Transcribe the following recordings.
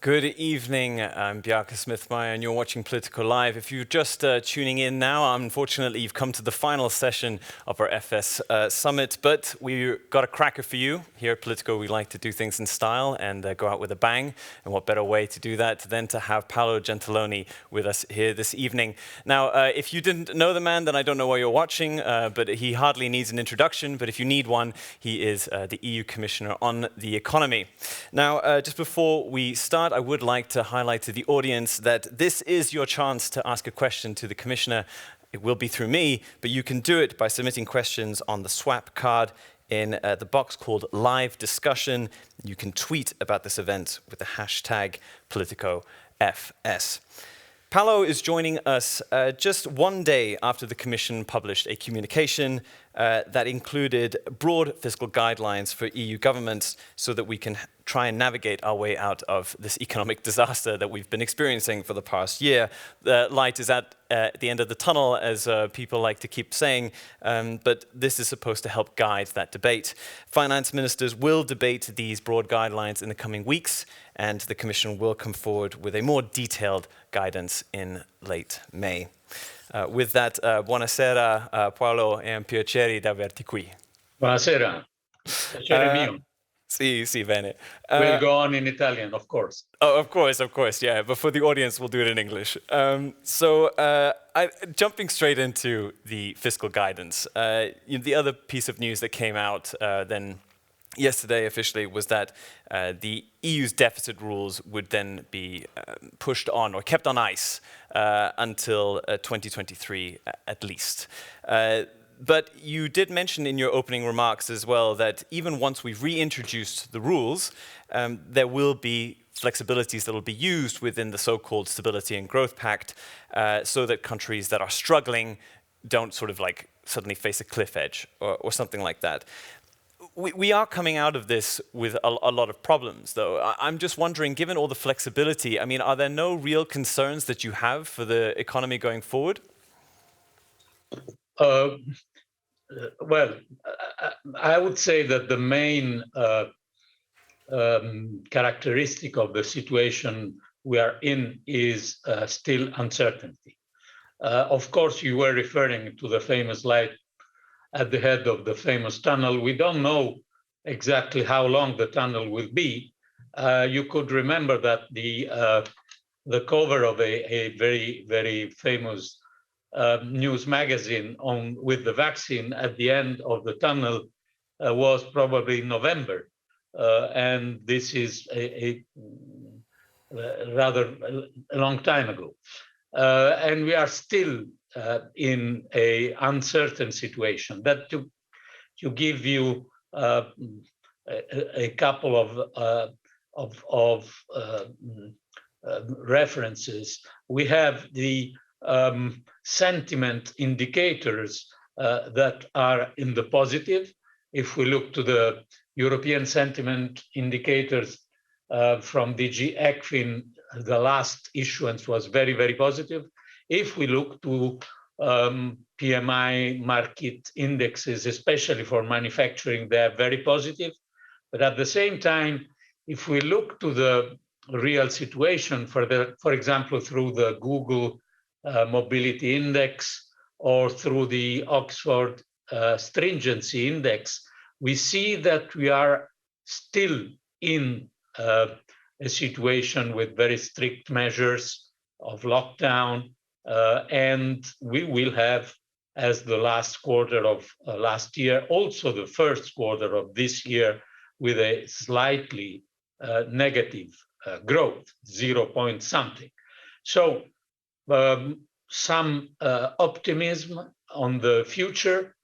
Good evening, I'm Bjarke Smith-Meyer and you're watching Politico Live. If you're just tuning in now, unfortunately you've come to the final session of our FS Summit, but we've got a cracker for you. Here at Politico we like to do things in style and go out with a bang, and what better way to do that than to have Paolo Gentiloni with us here this evening. Now, if you didn't know the man, then I don't know why you're watching, but he hardly needs an introduction, but if you need one, he is the EU Commissioner on the Economy. Now, just before we start, I would like to highlight to the audience that this is your chance to ask a question to the Commissioner. It will be through me, but you can do it by submitting questions on the swap card in the box called Live Discussion. You can tweet about this event with the hashtag PoliticoFS. Paolo is joining us just one day after the Commission published a communication that included broad fiscal guidelines for EU governments so that we can try and navigate our way out of this economic disaster that we've been experiencing for the past year. The light is at the end of the tunnel, as people like to keep saying, but this is supposed to help guide that debate. Finance ministers will debate these broad guidelines in the coming weeks, and the Commission will come forward with a more detailed guidance in late May. With that, buonasera Paolo, è un piacere di averti qui. Buonasera, piacere mio. Sì, bene. We'll go on in Italian, of course. Oh, of course, yeah. But for the audience, we'll do it in English. Jumping straight into the fiscal guidance, the other piece of news that came out then yesterday officially was that the EU's deficit rules would then be pushed on or kept on ice until 2023 at least. But you did mention in your opening remarks as well that even once we've reintroduced the rules, there will be flexibilities that will be used within the so-called Stability and Growth Pact so that countries that are struggling don't sort of like suddenly face a cliff edge or something like that. We are coming out of this with a lot of problems, though. I'm just wondering, given all the flexibility, I mean, are there no real concerns that you have for the economy going forward? Well, I would say that the main characteristic of the situation we are in is still uncertainty. Of course, you were referring to the famous light at the head of the famous tunnel. We don't know exactly how long the tunnel will be. You could remember that the cover of a very, very famous news magazine with the vaccine at the end of the tunnel was probably November. And this is a rather a long time ago. And we are still in a uncertain situation. That to give you a couple of references, we have the sentiment indicators that are in the positive. If we look to the European sentiment indicators from DG ECFIN, the last issuance was very, very positive. If we look to PMI market indexes, especially for manufacturing, they're very positive. But at the same time, if we look to the real situation, for example, through the Google Mobility Index or through the Oxford Stringency Index, we see that we are still in a situation with very strict measures of lockdown, and we will have, as the last quarter of last year, also the first quarter of this year, with a slightly negative growth, 0 point something. So some optimism on the future,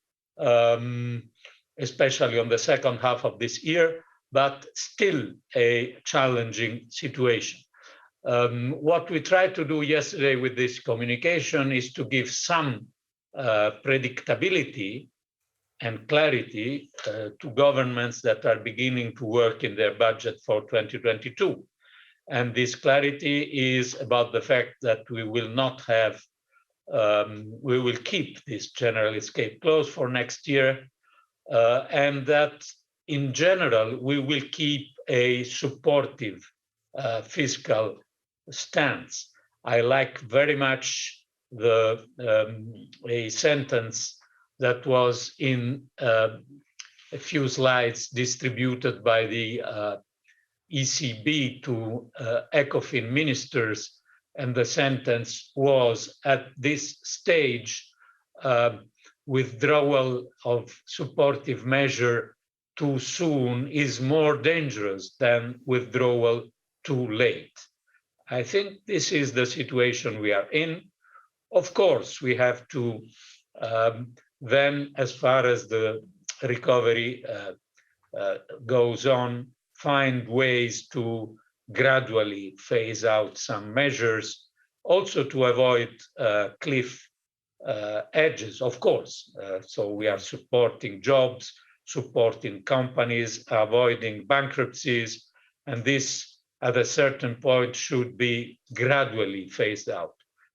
especially on the second half of this year, but still a challenging situation. What we tried to do yesterday with this communication is to give some predictability and clarity to governments that are beginning to work in their budget for 2022. And this clarity is about the fact that we will not have, we will keep this general escape clause for next year, and that in general, we will keep a supportive fiscal stance. I like very much a sentence that was in a few slides distributed by the ECB to ECOFIN ministers, and the sentence was, at this stage, withdrawal of supportive measure too soon is more dangerous than withdrawal too late. I think this is the situation we are in. Of course, we have to then, as far as the recovery goes on, find ways to gradually phase out some measures, also to avoid cliff edges, of course. So we are supporting jobs, supporting companies, avoiding bankruptcies, and this at a certain point should be gradually phased out.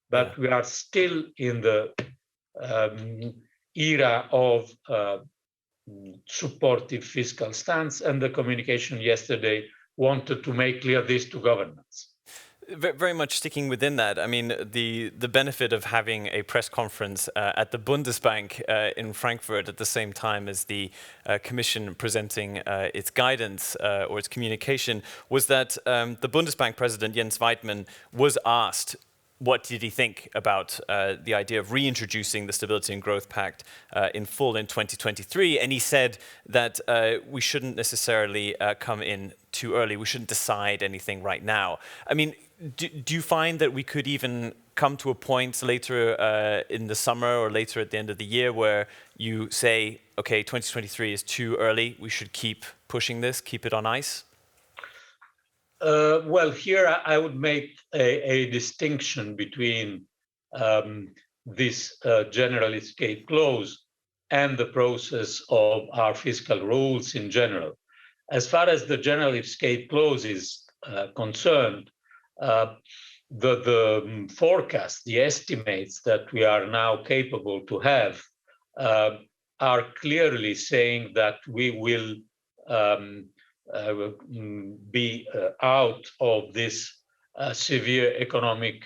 But we are still in the era of supportive fiscal stance, and the communication yesterday wanted to make clear this to governments. Very much sticking within that. I mean, the benefit of having a press conference at the Bundesbank in Frankfurt at the same time as the Commission presenting its guidance or its communication was that the Bundesbank president, Jens Weidmann, was asked what did he think about the idea of reintroducing the Stability and Growth Pact in full in 2023? And he said that we shouldn't necessarily come in too early. We shouldn't decide anything right now. I mean, do you find that we could even come to a point later in the summer or later at the end of the year where you say, okay, 2023 is too early, we should keep pushing this, keep it on ice? Well, here I would make a distinction between this general escape clause and the process of our fiscal rules in general. As far as the general escape clause is concerned, the forecast, the estimates that we are now capable to have are clearly saying that we will be out of this severe economic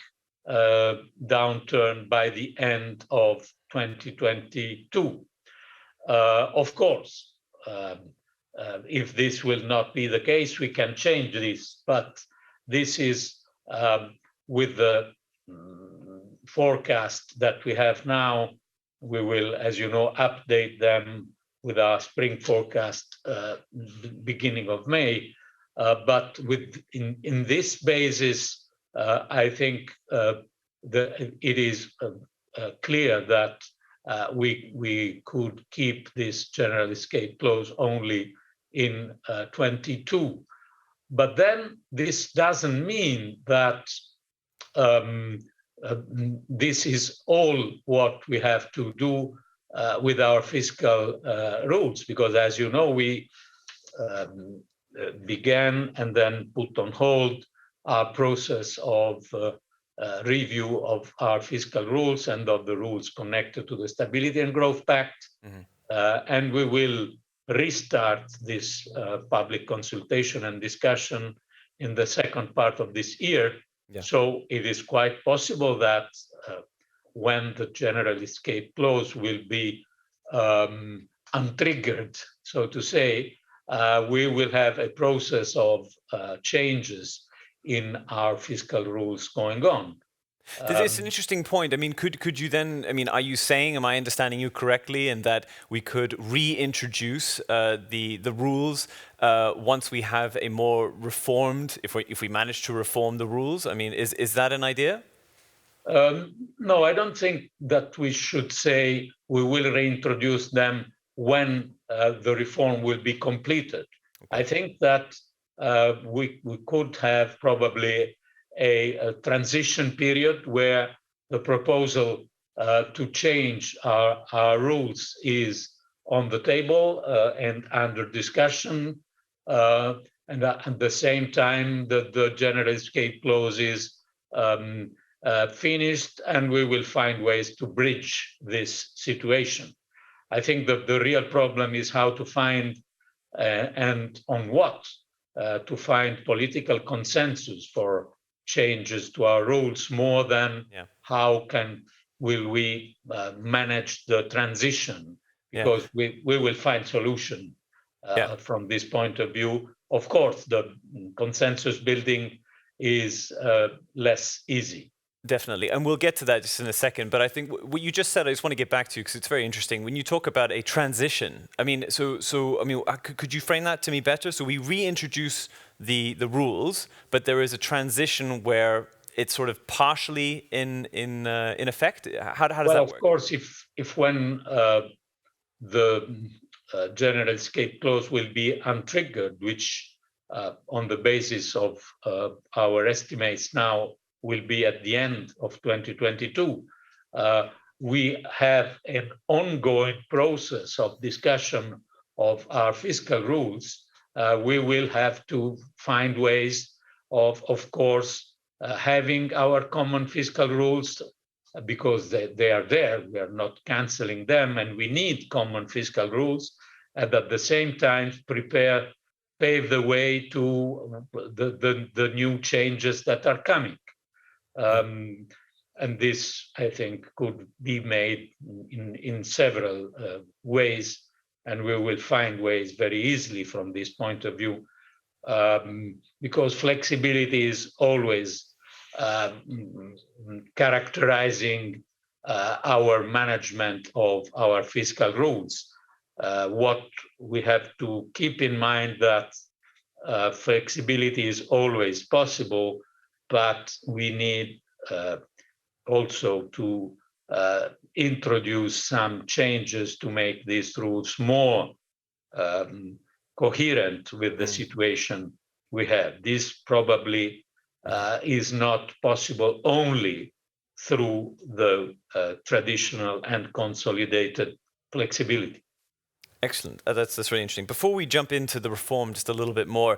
downturn by the end of 2022. Of course, if this will not be the case, we can change this, but this is with the forecast that we have now. We will, as you know, update them with our spring forecast beginning of May. But in this basis, I think it is clear that we could keep this general escape clause only in 22. But then this doesn't mean that this is all what we have to do with our fiscal rules, because as you know, we began and then put on hold our process of review of our fiscal rules and of the rules connected to the Stability and Growth Pact. And we will restart this public consultation and discussion in the second part of this year. So it is quite possible that when the general escape clause will be untriggered, so to say, we will have a process of changes in our fiscal rules going on. This is an interesting point. I mean, could you then, I mean, are you saying, am I understanding you correctly, in that we could reintroduce the rules once we have a more reformed, if we manage to reform the rules? I mean, is that an idea? No, I don't think that we should say we will reintroduce them when the reform will be completed. Okay. I think that we could have probably a transition period where the proposal to change our rules is on the table and under discussion, and at the same time the general escape clause is finished, and we will find ways to bridge this situation. I think that the real problem is how to find and on what to find political consensus for changes to our rules more than how will we manage the transition, because we will find solution from this point of view. Of course, the consensus building is less easy. Definitely. And we'll get to that just in a second. But I think what you just said, I just want to get back to, because it's very interesting. When you talk about a transition, I mean, could you frame that to me better? So we reintroduce the rules, but there is a transition where it's sort of partially in effect. How does that work? Well, of course, if when the general escape clause will be untriggered, which on the basis of our estimates now will be at the end of 2022, we have an ongoing process of discussion of our fiscal rules. We will have to find ways of course, having our common fiscal rules, because they are there. We are not canceling them, and we need common fiscal rules, and at the same time pave the way to the new changes that are coming. And this, I think, could be made in several ways, and we will find ways very easily from this point of view, because flexibility is always characterizing our management of our fiscal rules. What we have to keep in mind that flexibility is always possible, but we need also to introduce some changes to make these rules more coherent with the situation we have. This probably is not possible only through the traditional and consolidated flexibility. Excellent. That's really interesting. Before we jump into the reform just a little bit more,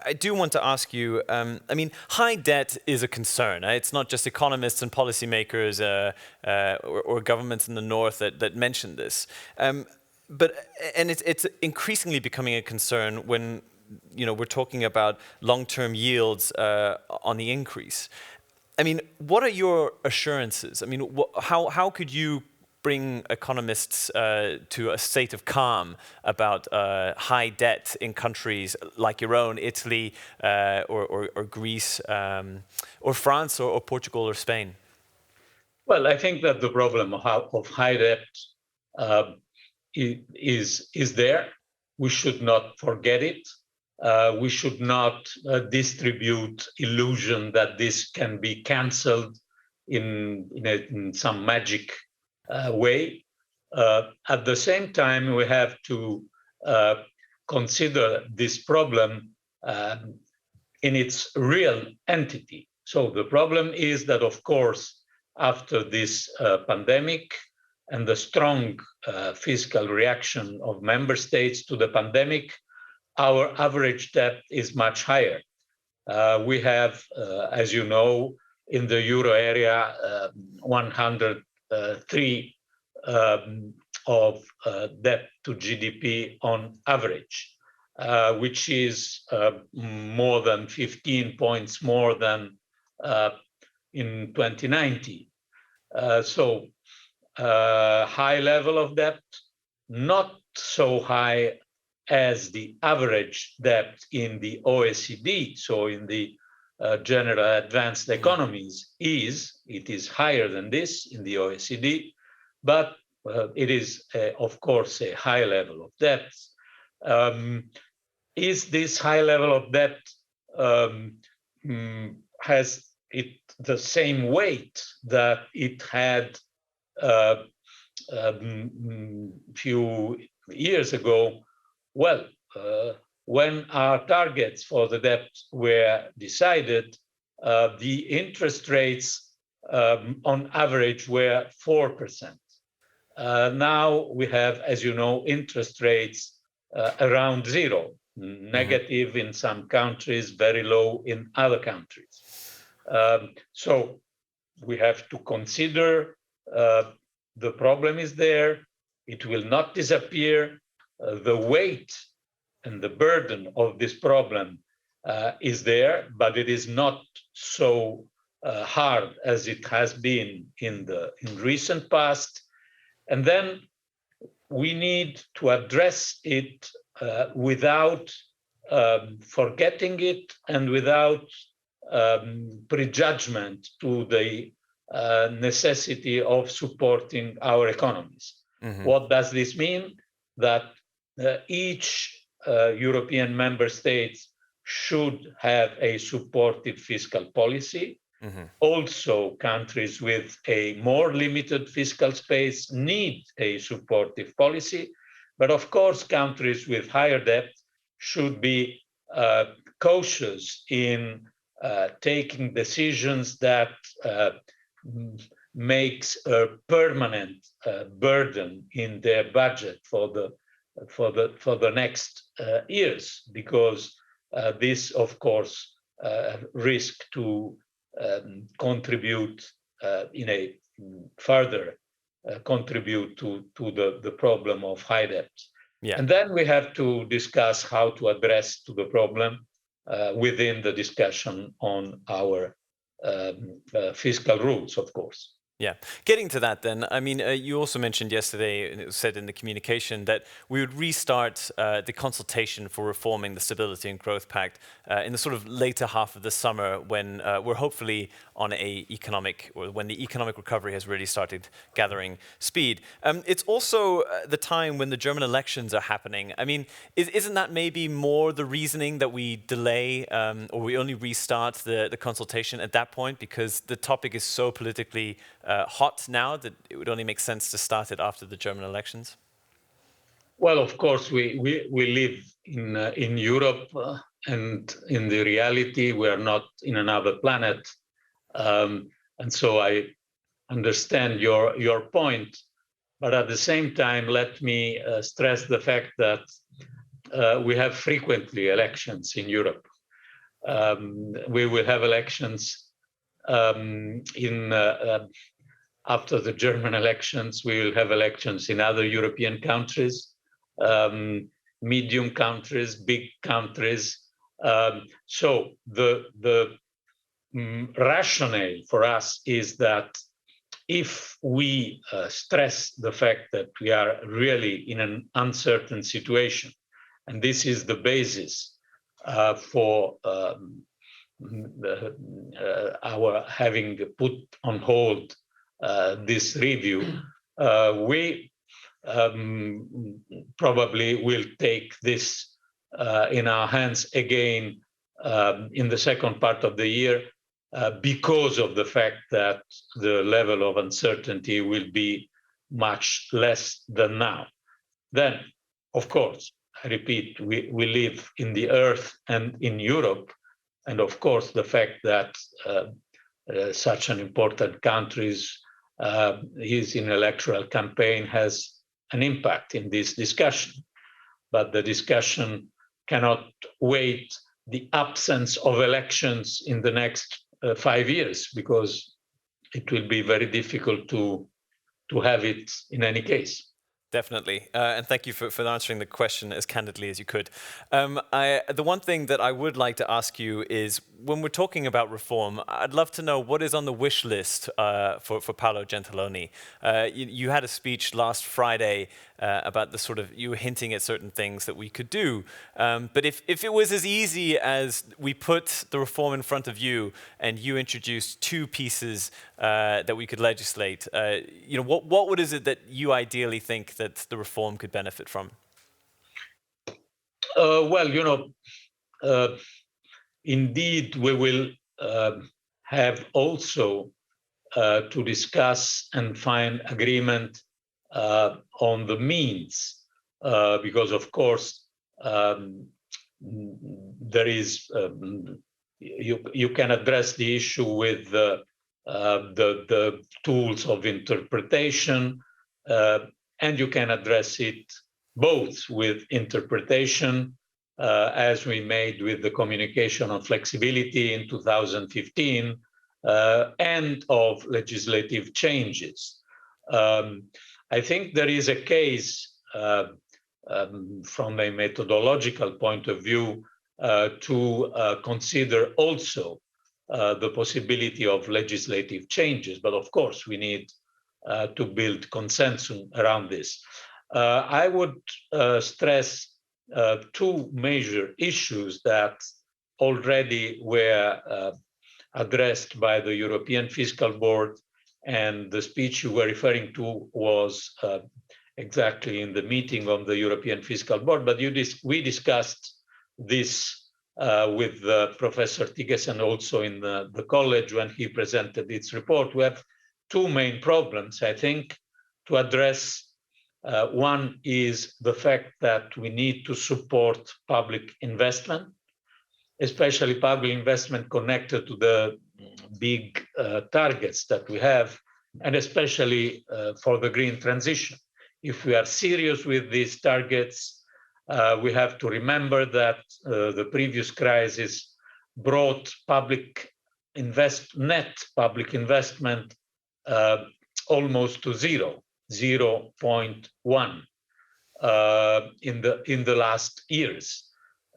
I do want to ask you, I mean, high debt is a concern. It's not just economists and policymakers or governments in the North that mention this. But it's increasingly becoming a concern when we're talking about long-term yields on the increase. I mean, what are your assurances? I mean, how could you bring economists to a state of calm about high debt in countries like your own, Italy or Greece or France or Portugal or Spain? Well, I think that the problem of high debt is there. We should not forget it. We should not distribute illusion that this can be cancelled in some magic way. At the same time, we have to consider this problem in its real entity. So the problem is that, of course, after this pandemic and the strong fiscal reaction of member states to the pandemic, our average debt is much higher. We have, as you know, in the euro area, 103 of debt to GDP on average, which is more than 15 points more than in 2019. So high level of debt, not so high as the average debt in the OECD, so in the general advanced economies it is higher than this in the OECD, but it is, of course, a high level of debt. Is this high level of debt, has it the same weight that it had a few years ago? Well, when our targets for the debt were decided, the interest rates on average were 4%. Now we have, as you know, interest rates around zero, negative in some countries, very low in other countries. So we have to consider the problem is there. It will not disappear. The weight and the burden of this problem is there, but it is not so hard as it has been in recent past. And then we need to address it without forgetting it and without prejudgment to the necessity of supporting our economies. Mm-hmm. What does this mean? That each European member state should have a supportive fiscal policy. Mm-hmm. Also, countries with a more limited fiscal space need a supportive policy. But of course, countries with higher debt should be cautious in taking decisions that makes a permanent burden in their budget for the next years, because this, of course, risk to contribute in a further contribute to the problem of high debt. Yeah. And then we have to discuss how to address to the problem within the discussion on our fiscal rules, of course. Yeah, getting to that then, I mean, you also mentioned yesterday, and it was said in the communication, that we would restart the consultation for reforming the Stability and Growth Pact in the sort of later half of the summer, when we're hopefully on when the economic recovery has really started gathering speed. It's also the time when the German elections are happening. I mean, isn't that maybe more the reasoning that we delay or we only restart the consultation at that point, because the topic is so politically hot now that it would only make sense to start it after the German elections? Well, of course, we live in Europe, and in the reality, we are not in another planet, and so I understand your point. But at the same time, let me stress the fact that we have frequently elections in Europe. We will have elections after the German elections. We will have elections in other European countries, medium countries, big countries. So the rationale for us is that if we stress the fact that we are really in an uncertain situation, and this is the basis for our having put on hold this review, we probably will take this in our hands again in the second part of the year, because of the fact that the level of uncertainty will be much less than now. Then, of course, I repeat, we live in the earth and in Europe, and of course the fact that such an important country is in electoral campaign has an impact in this discussion. But the discussion cannot wait the absence of elections in the next 5 years, because it will be very difficult to have it in any case. Definitely, and thank you for answering the question as candidly as you could. The one thing that I would like to ask you is, when we're talking about reform, I'd love to know what is on the wish list for Paolo Gentiloni. You had a speech last Friday about the sort of, you were hinting at certain things that we could do. But if it was as easy as we put the reform in front of you and you introduced 2 pieces that we could legislate, what is it that you ideally think that the reform could benefit from? Well, indeed, we will have also to discuss and find agreement on the means, because of course there is you can address the issue with the tools of interpretation, and you can address it both with interpretation, as we made with the communication on flexibility in 2015, and of legislative changes. I think there is a case from a methodological point of view to consider also the possibility of legislative changes. But of course, we need to build consensus around this. I would stress two major issues that already were addressed by the European Fiscal Board, and the speech you were referring to was exactly in the meeting of the European Fiscal Board, but we discussed this with Professor Tigesen also in the college when he presented its report. We have two main problems, I think, to address. One is the fact that we need to support public investment, especially public investment connected to the big targets that we have, and especially for the green transition. If we are serious with these targets, we have to remember that the previous crisis brought net public investment almost to zero, 0.1 in the last years.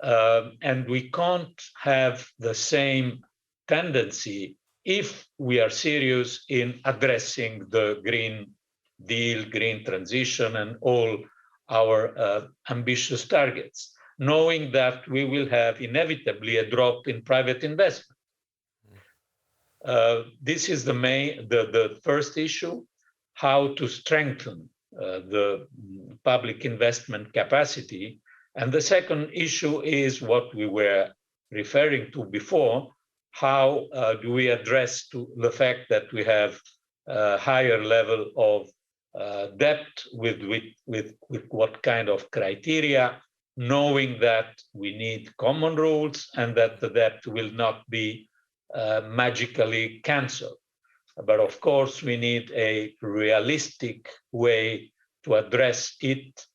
And we can't have the same tendency if we are serious in addressing the Green Deal, green transition, and all our ambitious targets, knowing that we will have inevitably a drop in private investment. This is the first issue, how to strengthen the public investment capacity. And the second issue is what we were referring to before, how do we address the fact that we have a higher level of debt, with what kind of criteria, knowing that we need common rules and that the debt will not be magically canceled. But of course, we need a realistic way to address it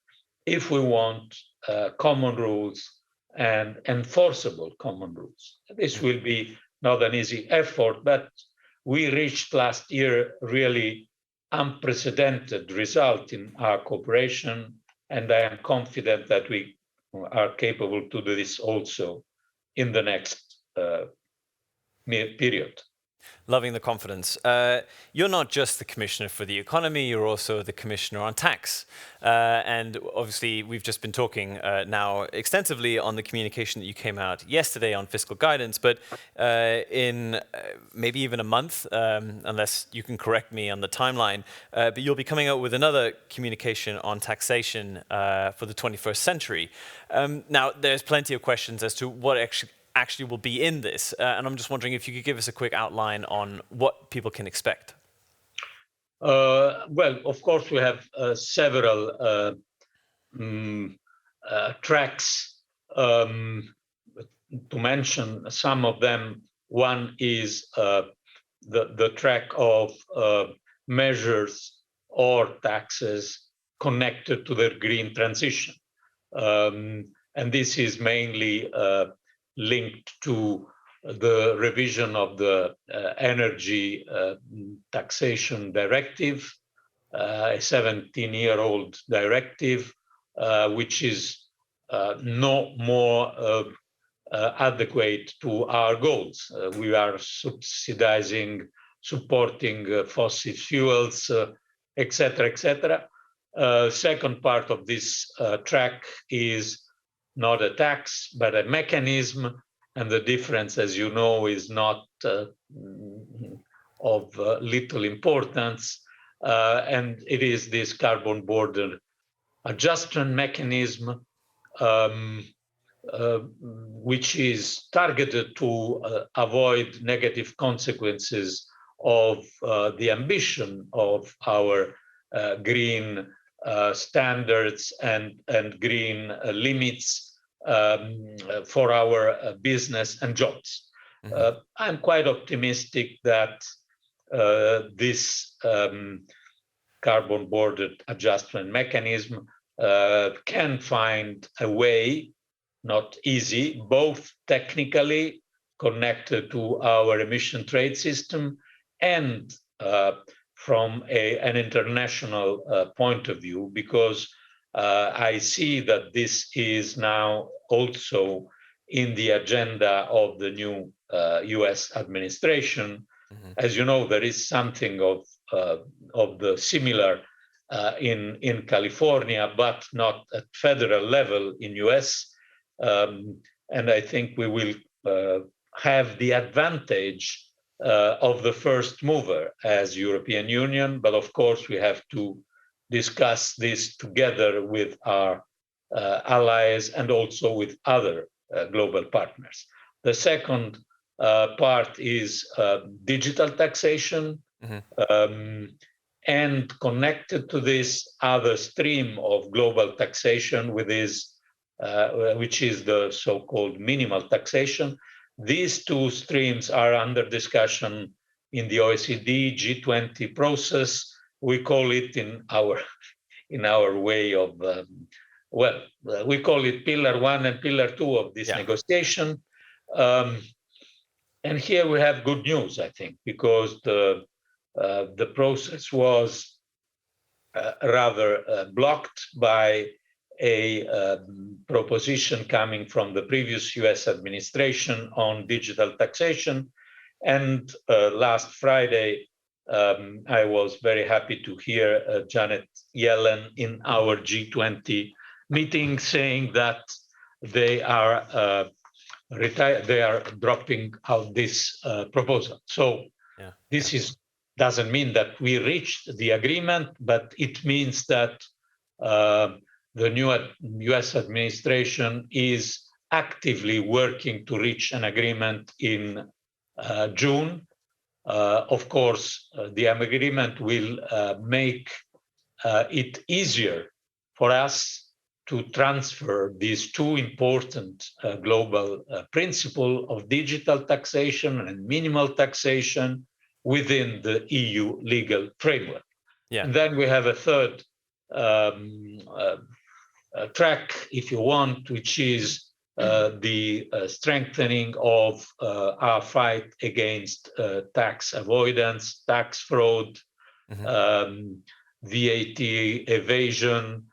if we want common rules and enforceable common rules. This will be not an easy effort, but we reached last year really unprecedented result in our cooperation, and I am confident that we are capable to do this also in the next period. Loving the confidence. You're not just the Commissioner for the Economy, you're also the Commissioner on Tax. And obviously, we've just been talking now extensively on the communication that you came out yesterday on fiscal guidance, but in maybe even a month, unless you can correct me on the timeline, but you'll be coming out with another communication on taxation for the 21st century. Now, there's plenty of questions as to what actually will be in this. And I'm just wondering if you could give us a quick outline on what people can expect. Well, of course, we have several tracks. To mention some of them, one is the track of measures or taxes connected to the green transition. And this is mainly linked to the revision of the energy taxation directive, a 17-year-old directive, which is no more adequate to our goals. We are subsidizing, supporting fossil fuels, etc., etc. Second part of this track is not a tax, but a mechanism. And the difference, as you know, is not of little importance. And it is this carbon border adjustment mechanism, which is targeted to avoid negative consequences of the ambition of our green standards and green limits for our business and jobs. Mm-hmm. I'm quite optimistic that this carbon border adjustment mechanism can find a way, not easy, both technically connected to our emission trade system and from an international point of view, because I see that this is now also in the agenda of the new US administration. As you know, there is something of the similar in California, but not at federal level in US. And I think we will have the advantage of the first mover as European Union, but of course we have to discuss this together with our allies and also with other global partners. The second part is digital taxation, and connected to this other stream of global taxation, which is the so-called minimal taxation. These two streams are under discussion in the OECD G20 process. We call it in our way of we call it Pillar 1 and Pillar 2 of this negotiation. And here we have good news, I think, because the process was rather blocked by a proposition coming from the previous US administration on digital taxation. And last Friday, I was very happy to hear Janet Yellen in our G20 meeting saying that they are dropping out this proposal. So this doesn't mean that we reached the agreement, but it means that the new US administration is actively working to reach an agreement in June. Of course, the agreement will make it easier for us to transfer these two important global principles of digital taxation and minimal taxation within the EU legal framework. And then we have a third track, if you want, which is the strengthening of our fight against tax avoidance, tax fraud, VAT evasion,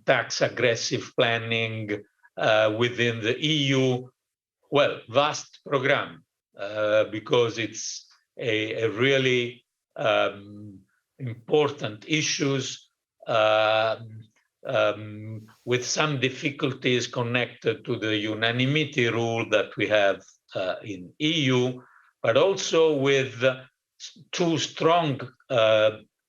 tax aggressive planning within the EU. Well, vast program, because it's a really important issues with some difficulties connected to the unanimity rule that we have in EU, but also with two strong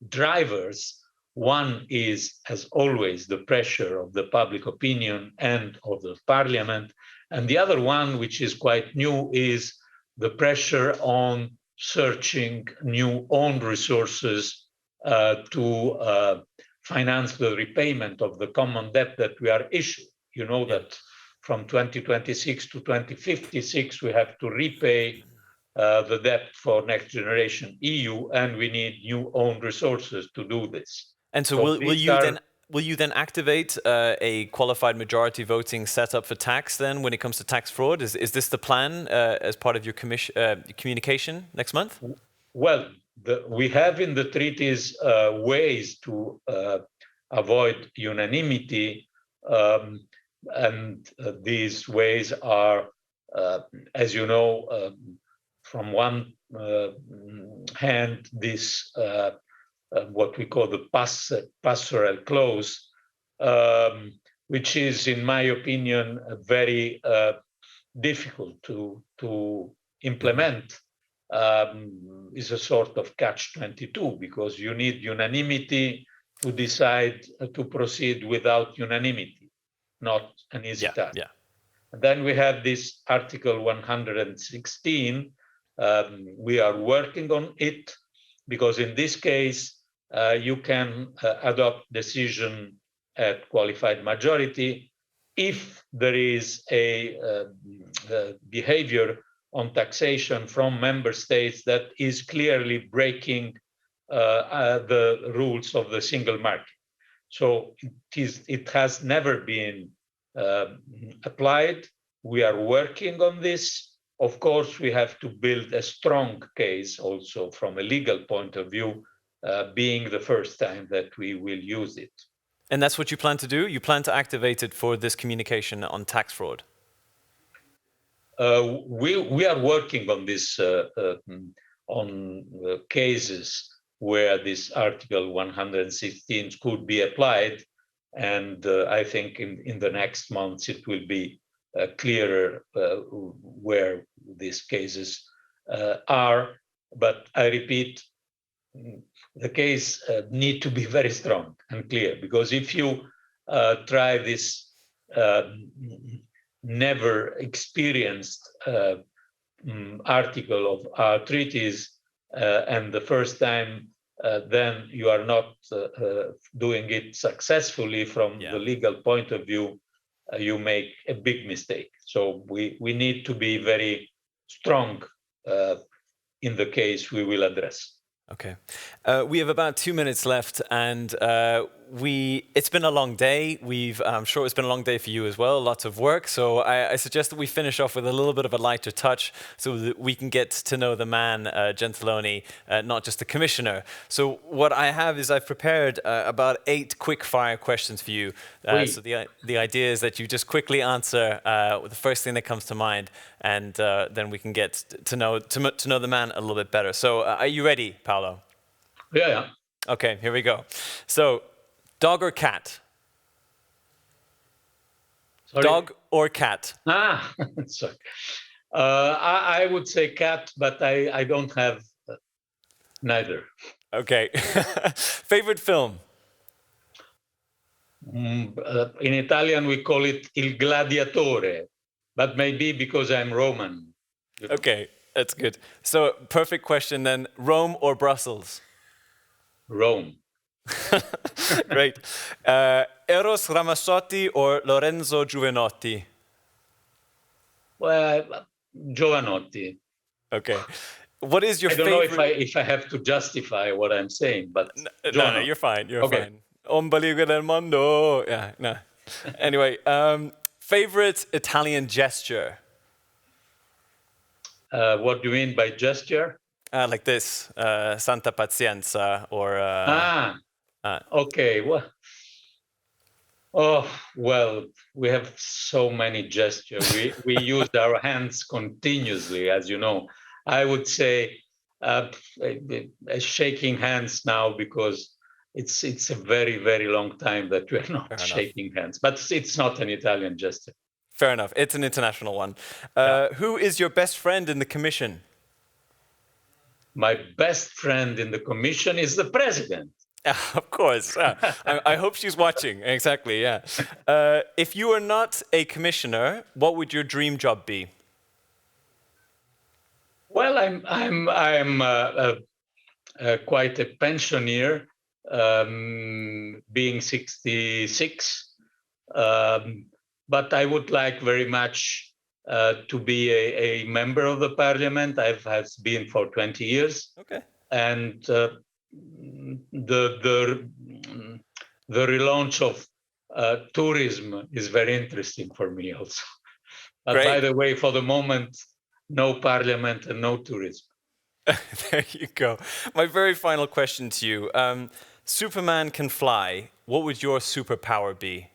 drivers. One is, as always, the pressure of the public opinion and of the parliament. And the other one, which is quite new, is the pressure on searching new own resources to finance the repayment of the common debt that we are issuing. You know that from 2026 to 2056, we have to repay the debt for next generation EU, and we need new own resources to do this. And so will you then activate a qualified majority voting setup for tax then when it comes to tax fraud? Is this the plan as part of your communication next month? Well, we have in the treaties ways to avoid unanimity, and these ways are, as you know, from one hand, this what we call the passerelle clause, which is, in my opinion, very difficult to implement, is a sort of catch-22, because you need unanimity to decide to proceed without unanimity, not an easy task. And then we have this Article 116. We are working on it, because in this case, you can adopt decision at qualified majority if there is a behavior on taxation from member states that is clearly breaking the rules of the single market. So it has never been applied. We are working on this. Of course, we have to build a strong case also from a legal point of view, being the first time that we will use it. And that's what you plan to do? You plan to activate it for this communication on tax fraud? We are working on this cases where this Article 116 could be applied, and I think in the next months it will be clearer where these cases are. But I repeat, the case need to be very strong and clear, because if you try this never experienced article of our treaties and the first time, then you are not doing it successfully from the legal point of view, you make a big mistake. So we need to be very strong in the case we will address. Okay. We have about 2 minutes left, and it's been a long day. I'm sure it's been a long day for you as well, lots of work. So I suggest that we finish off with a little bit of a lighter touch so that we can get to know the man, Gentiloni, not just the commissioner. So what I have is I've prepared about 8 quick-fire questions for you. So the idea is that you just quickly answer the first thing that comes to mind, and then we can get to know the man a little bit better. So are you ready, Paolo? Yeah. Okay, here we go. So, dog or cat? Sorry? Dog or cat? Sorry. I would say cat, but I don't have neither. Okay. Favorite film? In Italian, we call it Il Gladiatore, but maybe because I'm Roman. Okay, that's good. So, perfect question then. Rome or Brussels? Rome. Great. Eros Ramazzotti or Lorenzo Giovanotti? Well, Giovanotti. Okay. What is your favorite? I don't know if I have to justify what I'm saying, but no, you're fine. You're fine. Ombligo del mondo. Yeah, no. Anyway, favorite Italian gesture? What do you mean by gesture? Like this, Santa Pazienza, or... okay. Well, we have so many gestures. We use our hands continuously, as you know. I would say shaking hands now, because it's a very, very long time that we're not shaking hands. But it's not an Italian gesture. Fair enough. It's an international one. Who is your best friend in the Commission? My best friend in the Commission is the president. Of course. I hope she's watching. Exactly, yeah. If you were not a commissioner, what would your dream job be? Well, I'm quite a pensioner, being 66. But I would like very much to be a member of the parliament. I've been for 20 years. Okay. And the relaunch of tourism is very interesting for me also. But Great. by the way, for the moment, no parliament and no tourism. There you go. My very final question to you. Superman can fly. What would your superpower be?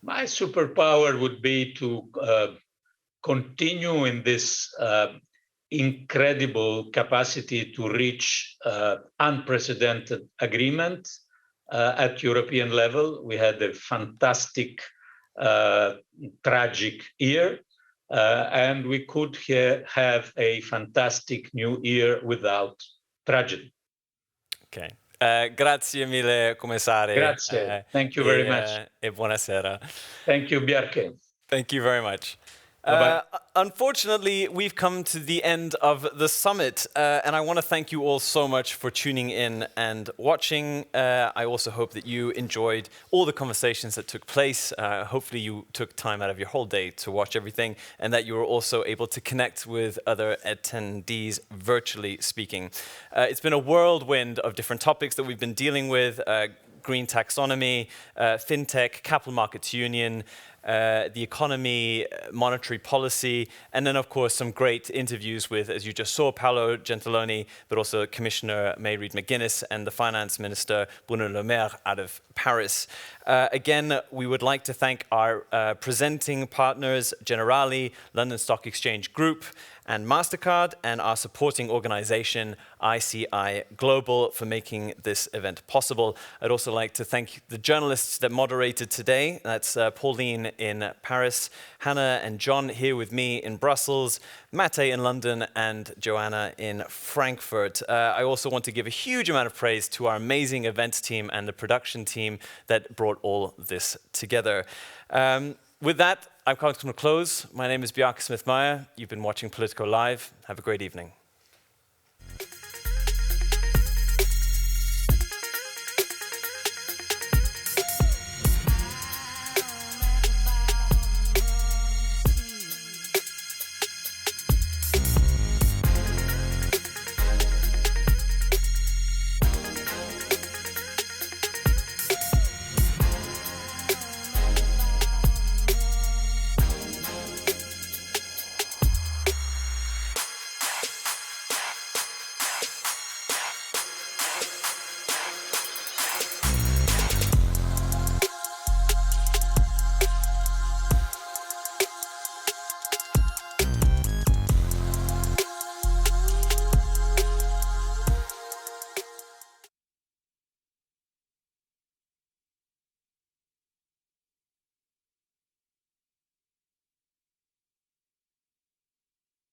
My superpower would be to continue in this incredible capacity to reach unprecedented agreement at European level. We had a fantastic, tragic year, and we could have a fantastic new year without tragedy. Okay. Grazie mille, commissario. Grazie. Thank you very much. E buonasera. Thank you, Bjarke. Thank you very much. Bye-bye. Unfortunately, we've come to the end of the summit, and I want to thank you all so much for tuning in and watching. I also hope that you enjoyed all the conversations that took place. Hopefully you took time out of your whole day to watch everything, and that you were also able to connect with other attendees, virtually speaking. It's been a whirlwind of different topics that we've been dealing with. green taxonomy, fintech, capital markets union, the economy, monetary policy, and then, of course, some great interviews with, as you just saw, Paolo Gentiloni, but also Commissioner May-Read McGuinness and the Finance Minister Bruno Le Maire out of Paris. Again, we would like to thank our presenting partners, Generali, London Stock Exchange Group, and MasterCard, and our supporting organization, ICI Global, for making this event possible. I'd also like to thank the journalists that moderated today. That's Pauline in Paris, Hannah and John here with me in Brussels, Mate in London, and Joanna in Frankfurt. I also want to give a huge amount of praise to our amazing events team and the production team that brought all this together. With that, I'm going to close. My name is Bjarke Smith-Meyer. You've been watching Politico Live. Have a great evening.